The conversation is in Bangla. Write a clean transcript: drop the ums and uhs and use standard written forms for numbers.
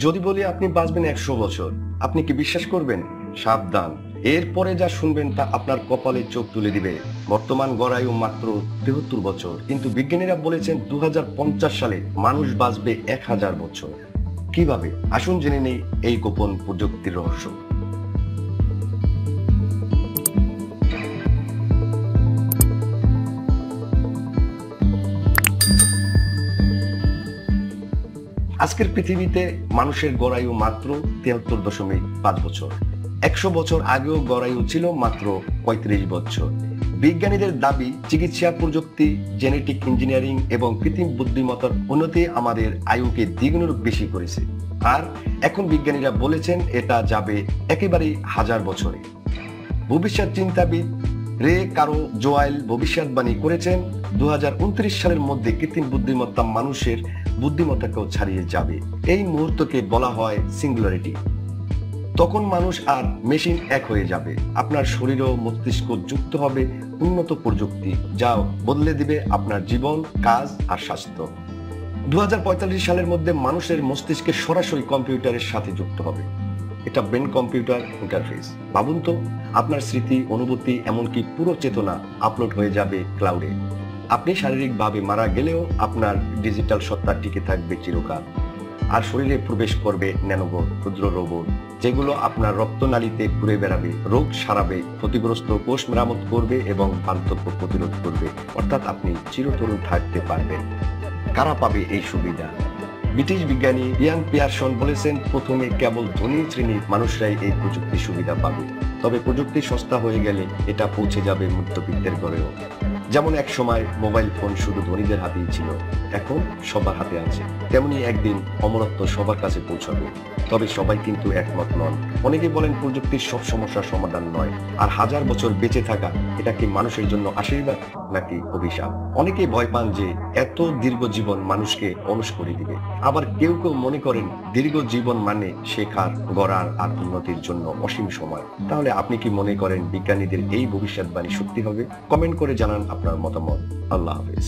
যদি বলি আপনি বাঁচবেন 100 বছর, আপনি কি বিশ্বাস করবেন? সাবধান, এরপরে যা শুনবেন তা আপনার কপালে চোখ তুলে দিবে। বর্তমান গড়ায়ু মাত্র 73 বছর, কিন্তু বিজ্ঞানীরা বলেছেন 2050 সালে মানুষ বাঁচবে 1000 বছর। কিভাবে? আসুন জেনে নেই এই গোপন প্রযুক্তির রহস্য। আজকের পৃথিবীতে মানুষের গড়ায়ু মাত্র 73.5 বছর। 100 বছর আগেও গড়ায়ু ছিল মাত্র 35 বছর। বিজ্ঞানীদের দাবি, চিকিৎসা প্রযুক্তি, জেনেটিক ইঞ্জিনিয়ারিং এবং কৃত্রিম বুদ্ধিমত্তার উন্নতি আমাদের আয়ুকে দ্বিগুণের বেশি করেছে। আর এখন বিজ্ঞানীরা বলেছেন এটা যাবে একেবারে 1000 বছরে। ভবিষ্যৎ চিন্তাবিদ রে কারো জোয়াইল ভবিষ্যৎবাণী করেছেন 2029 সালের মধ্যে কৃত্রিম বুদ্ধিমত্তা মানুষের বুদ্ধিমত্তাকেও ছাড়িয়ে যাবে। এই মুহূর্তকে বলা হয় সিঙ্গুলারিটি। তখন মানুষ আর মেশিন এক হয়ে যাবে। আপনার শরীর ও মস্তিষ্ক যুক্ত হবে উন্নত প্রযুক্তি, যা বদলে দিবে আপনার জীবন, কাজ আর স্বাস্থ্য। 2045 সালের মধ্যে মানুষের মস্তিষ্কে সরাসরি কম্পিউটারের সাথে যুক্ত হবে। এটা ব্রেন কম্পিউটার ইন্টারফেস। ভাবুন তো, আপনার স্মৃতি, অনুভূতি, এমনকি পুরো চেতনা আপলোড হয়ে যাবে ক্লাউডে। আপনি শারীরিকভাবে মারা গেলেও আপনার ডিজিটাল সত্তা টিকে থাকবে চিরকাল। আর শরীরে প্রবেশ করবে ন্যানোবোট, ক্ষুদ্র রোবট, যেগুলো আপনার রক্তনালীতে ঘুরে বেড়াবে, রোগ সারাবে, ক্ষতিগ্রস্ত কোষ মেরামত করবে এবং বার্ধক্য প্রতিরোধ করবে। অর্থাৎ আপনি চিরতরুণ থাকতে পারবেন। কারা পাবে এই সুবিধা? ব্রিটিশ বিজ্ঞানী ইয়ান পিয়ারসন বলেছেন, প্রথমে কেবল ধনী শ্রেণীর মানুষরাই এই প্রযুক্তির সুবিধা পাবে। তবে প্রযুক্তি সস্তা হয়ে গেলে এটা পৌঁছে যাবে মধ্যবিত্তের ঘরেও। যেমন এক সময় মোবাইল ফোন শুধু ধনীদের হাতেই ছিল, এখন সবার হাতে আছে। তেমনি একদিন অমরত্ব সবার কাছে পৌঁছাবে। তবে সবাই কিন্তু একমত নন। অনেকে বলেন প্রযুক্তির সব সমস্যার সমাধান নয়। আর 1000 বছর বেঁচে থাকা, এটা কি মানুষের জন্য আশীর্বাদ নাকি অভিশাপ? অনেকেই ভয় পান যে এত দীর্ঘ জীবন মানুষকে অলস করে দিবে। আবার কেউ কেউ মনে করেন দীর্ঘ জীবন মানে শেখার, গড়ার আর উন্নতির জন্য অসীম সময়। তাহলে আপনি কি মনে করেন বিজ্ঞানীদের এই ভবিষ্যৎবাণী সত্যি হবে? কমেন্ট করে জানান আপনার মতামত। আল্লাহ হাফেজ।